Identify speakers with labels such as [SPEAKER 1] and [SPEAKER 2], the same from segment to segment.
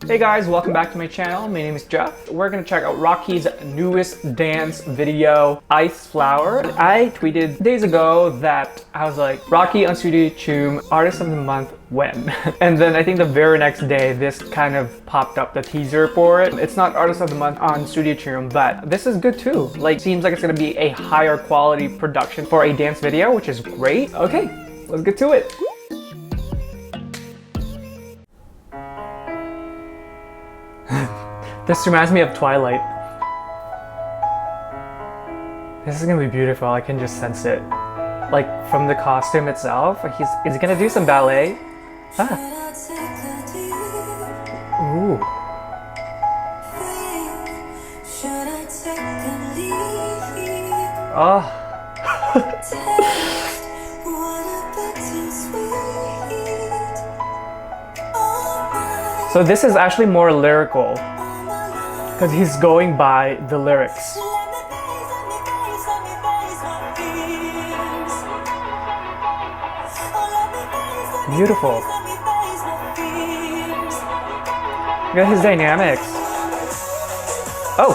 [SPEAKER 1] Hey guys, welcome back to my channel. My name is Jeff. We're gonna check out Rocky's newest dance video, Ice Flower. I tweeted days ago that I was like, Rocky on Studio Tune, Artist of the Month, when? And then I think the very next day, this kind of popped up, the teaser for it. It's not Artist of the Month on Studio Tune, but this is good too. Like, seems like it's gonna be a higher quality production for a dance video, which is great. Okay, let's get to it. This reminds me of Twilight. This is gonna be beautiful, I can just sense it. Like, from the costume itself, he's gonna do some ballet. Ah. Ooh. Oh. So this is actually more lyrical, because he's going by the lyrics. Beautiful. Look at his dynamics. Oh!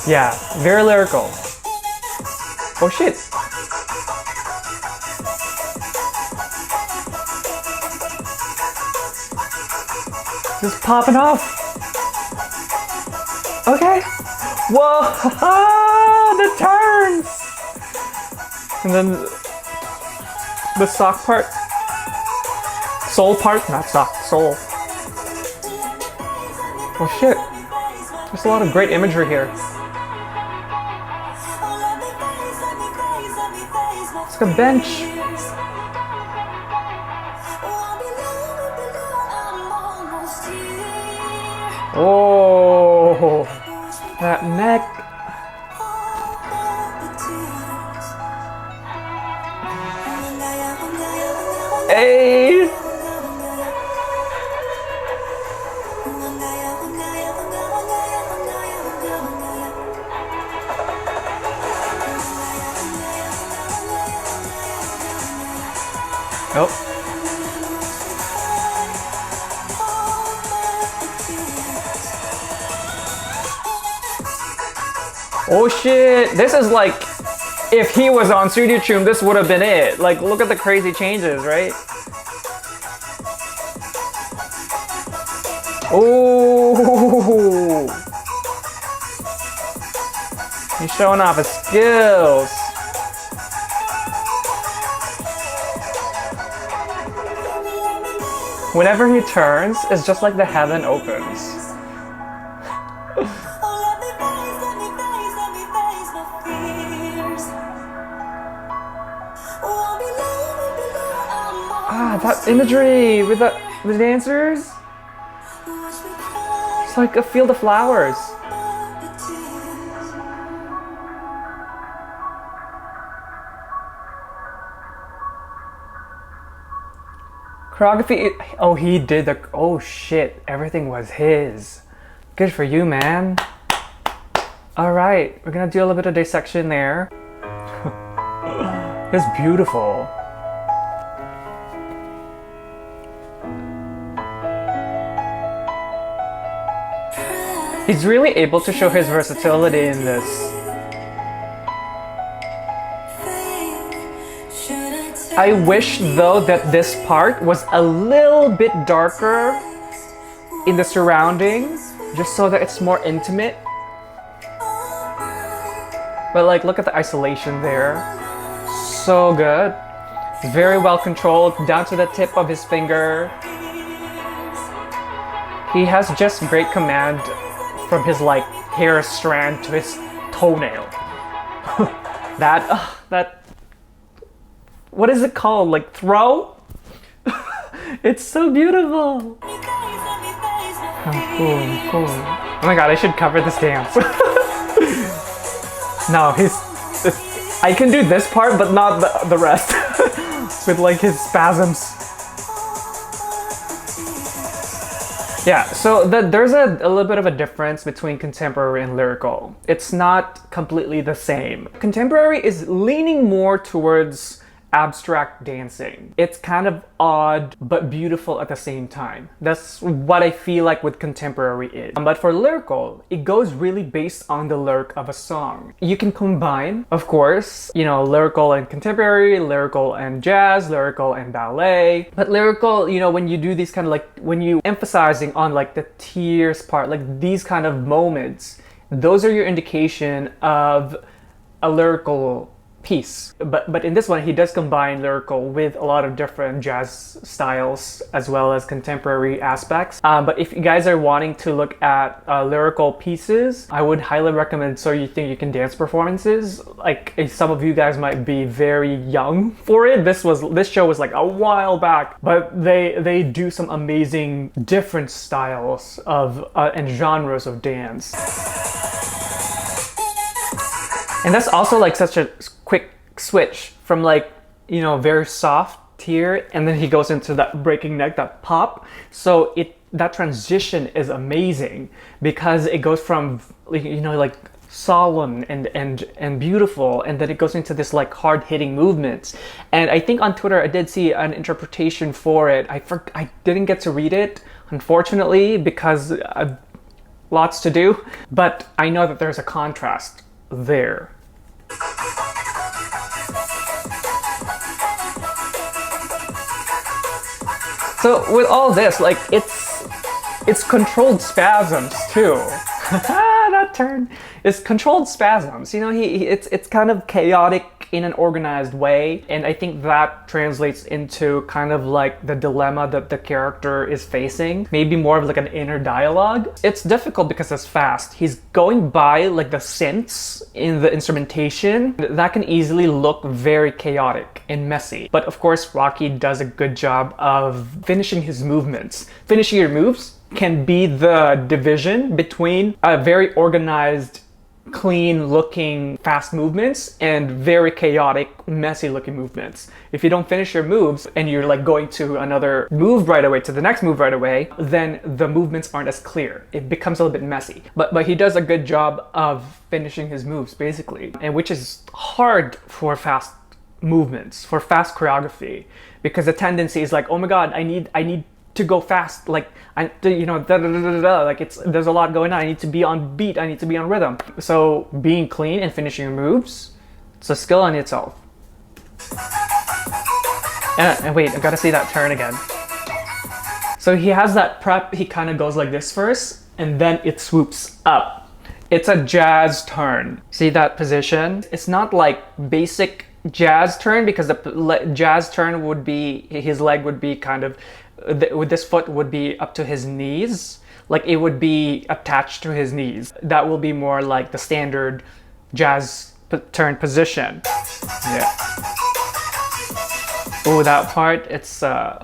[SPEAKER 1] Yeah, very lyrical. Oh shit! Just popping off. Okay. Whoa! The turns! And then the sock part. Soul part? Not sock, soul. Oh shit. There's a lot of great imagery here. It's like a bench. Oh, that neck. Hey. Oh. Oh shit, this is like, if he was on Studio Tune, this would have been it. Like, look at the crazy changes, right? Oh, he's showing off his skills. Whenever he turns, it's just like the heaven opens. Ah, that imagery with the dancers. It's like a field of flowers. Choreography, oh, he did the, oh shit, everything was his. Good for you, man. All right, we're gonna do a little bit of dissection there. It's beautiful. He's really able to show his versatility in this. I wish though that this part was a little bit darker in the surroundings, just so that it's more intimate. But like, look at the isolation there. So good. Very well controlled, down to the tip of his finger. He has just great command from his like hair strand to his toenail. that what is it called? Like throw? It's so beautiful. Oh my god, I should cover this dance. No, I can do this part, but not the rest. With like his spasms. Yeah, so there's a little bit of a difference between contemporary and lyrical. It's not completely the same. Contemporary is leaning more towards abstract dancing. It's kind of odd but beautiful at the same time. That's what I feel like with contemporary is. But for lyrical, it goes really based on the lyric of a song. You can combine, of course, you know, lyrical and contemporary, lyrical and jazz, lyrical and ballet. But lyrical, you know, when you do these kind of like, when you emphasizing on like the tears part, like these kind of moments, those are your indication of a lyrical piece. But in this one, he does combine lyrical with a lot of different jazz styles as well as contemporary aspects. But if you guys are wanting to look at lyrical pieces, I would highly recommend So You Think You Can Dance performances. Like some of you guys might be very young for it. This show was like a while back, but they do some amazing different styles of and genres of dance. And that's also like such a quick switch from like, you know, very soft tier, and then he goes into that breaking neck, that pop. So that transition is amazing because it goes from, you know, like solemn and beautiful, and then it goes into this like hard-hitting movements. And I think on Twitter I did see an interpretation for it. I didn't get to read it, unfortunately, because lots to do, but I know that there's a contrast there. So with all this, like it's controlled spasms too. That turn is controlled spasms. You know, it's kind of chaotic in an organized way, and I think that translates into kind of like the dilemma that the character is facing, maybe more of like an inner dialogue. It's difficult because it's fast. He's going by like the synths in the instrumentation that can easily look very chaotic and messy. But of course, Rocky does a good job of finishing his movements. Finishing your moves can be the division between a very organized, clean looking fast movements and very chaotic, messy looking movements. If you don't finish your moves and you're like going to another move right away, to the next move right away, then the movements aren't as clear. It becomes a little bit messy. But he does a good job of finishing his moves basically, and which is hard for fast movements, for fast choreography, because the tendency is like, oh my god, I need to go fast, like you know, like there's a lot going on. I need to be on beat, I need to be on rhythm. So being clean and finishing your moves, it's a skill in itself. And wait, I gotta see that turn again. So he has that prep, he kind of goes like this first, and then it swoops up. It's a jazz turn. See that position? It's not like basic jazz turn, because the jazz turn would be, his leg would be kind of, with this foot would be up to his knees, like it would be attached to his knees. That will be more like the standard jazz turn position. Yeah. Oh, that part, it's that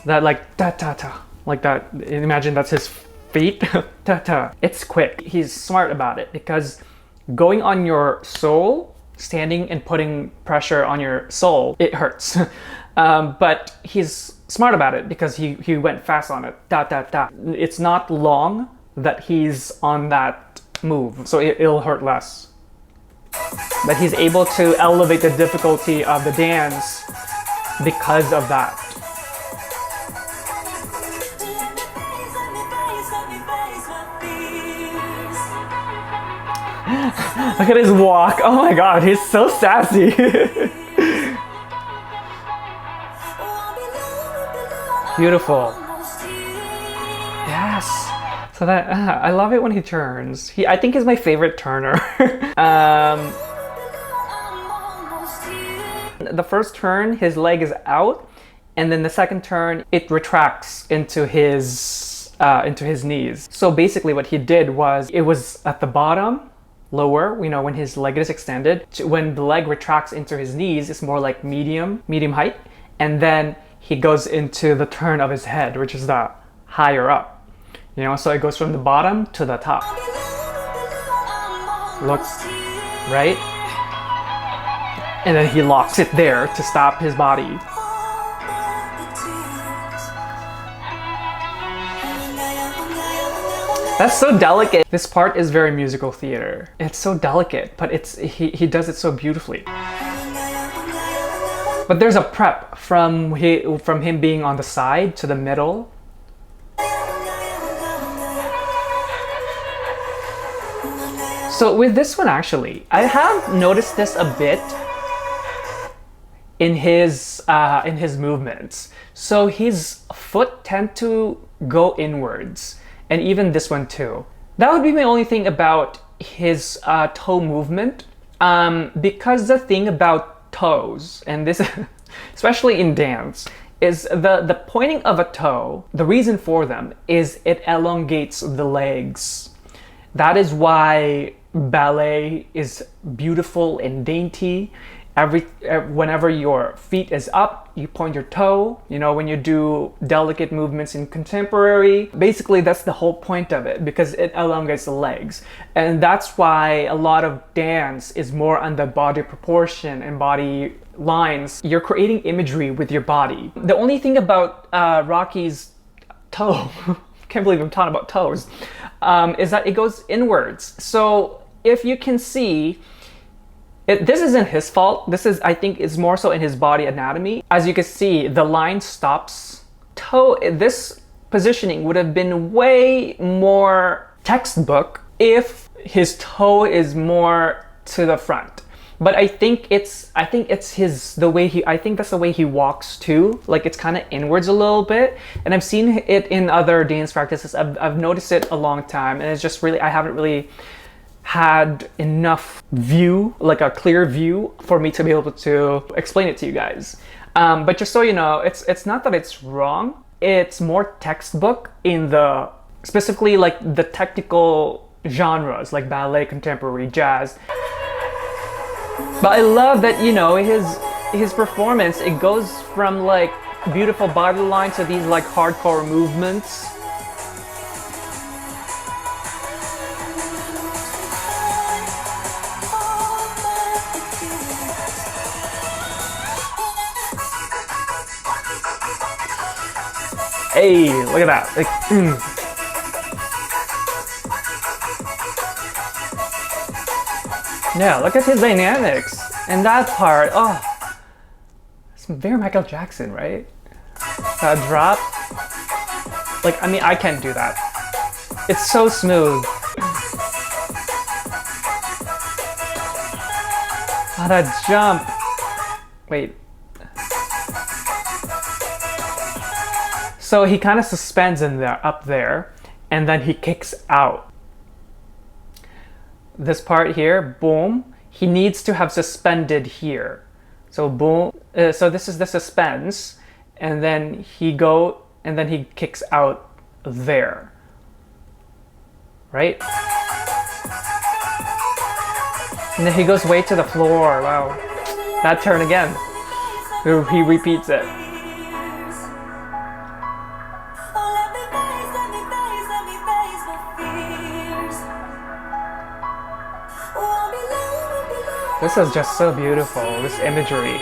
[SPEAKER 1] like ta ta ta, like that. Imagine that's his feet. Ta ta. It's quick. He's smart about it, because going on your soul, standing and putting pressure on your soul, it hurts. But he's smart about it because he went fast on it. Da da da. It's not long that he's on that move, so it'll hurt less. But he's able to elevate the difficulty of the dance because of that. Look at his walk. Oh my god, he's so sassy. Beautiful. Yes. So that I love it when he turns. I think he's my favorite turner. The first turn, his leg is out, and then the second turn, it retracts into his knees. So basically, what he did was, it was at the bottom, lower. You know, when his leg is extended. When the leg retracts into his knees, it's more like medium height, and then he goes into the turn of his head, which is the higher up. You know, so it goes from the bottom to the top. Looks right? And then he locks it there to stop his body. That's so delicate. This part is very musical theater. It's so delicate, but he does it so beautifully. But there's a prep from him being on the side to the middle. So with this one, actually, I have noticed this a bit in his movements. So his foot tend to go inwards, and even this one too. That would be my only thing about his toe movement, because the thing about toes, and this, especially in dance, is the pointing of a toe. The reason for them is it elongates the legs. That is why ballet is beautiful and dainty. Whenever your feet is up, you point your toe. You know, when you do delicate movements in contemporary, basically that's the whole point of it, because it elongates the legs. And that's why a lot of dance is more on the body proportion and body lines. You're creating imagery with your body. The only thing about Rocky's toe, can't believe I'm talking about toes, is that it goes inwards. So if you can see, this isn't his fault. This is, I think, is more so in his body anatomy. As you can see, the line stops. This positioning would have been way more textbook if his toe is more to the front. But I think it's the way I think that's the way he walks too. Like, it's kind of inwards a little bit. And I've seen it in other dance practices. I've noticed it a long time, and it's just really, I haven't really had enough view, like a clear view, for me to be able to explain it to you guys. But just so you know, it's not that it's wrong. It's more textbook in the, specifically like the technical genres like ballet, contemporary, jazz. But I love that, you know, his performance, it goes from like beautiful body lines to these like hardcore movements. Hey, look at that. Like, Yeah, look at his dynamics. And that part, oh, it's very Michael Jackson, right? That drop. Like, I mean, I can't do that. It's so smooth. Oh, that jump. Wait. So he kind of suspends in there, up there, and then he kicks out. This part here, boom, he needs to have suspended here. So boom, so this is the suspends, and then he kicks out there, right? And then he goes way to the floor. Wow, that turn again. He repeats it. This is just so beautiful, this imagery.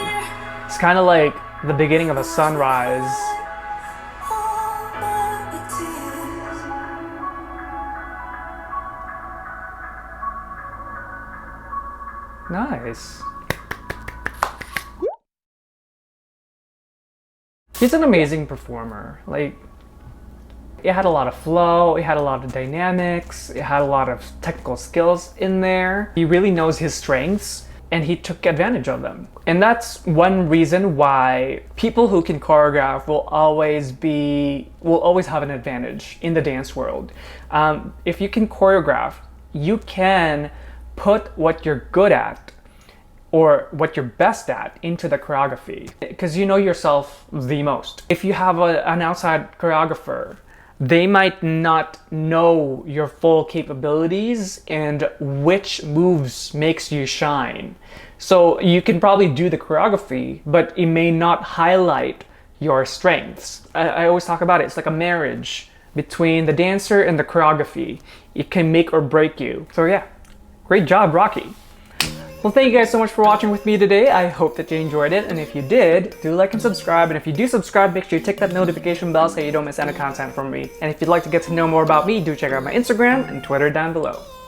[SPEAKER 1] It's kind of like the beginning of a sunrise. Nice. He's an amazing performer. Like, it had a lot of flow, it had a lot of dynamics, it had a lot of technical skills in there. He really knows his strengths, and he took advantage of them. And that's one reason why people who can choreograph will always have an advantage in the dance world. If you can choreograph, you can put what you're good at or what you're best at into the choreography, because you know yourself the most. If you have an outside choreographer, they might not know your full capabilities and which moves makes you shine. So you can probably do the choreography, but it may not highlight your strengths. I always talk about it. It's like a marriage between the dancer and the choreography. It can make or break you. So yeah, great job, Rocky. Well, thank you guys so much for watching with me today. I hope that you enjoyed it, and if you did, do like and subscribe, and if you do subscribe, make sure you tick that notification bell so you don't miss any content from me. And if you'd like to get to know more about me, do check out my Instagram and Twitter down below.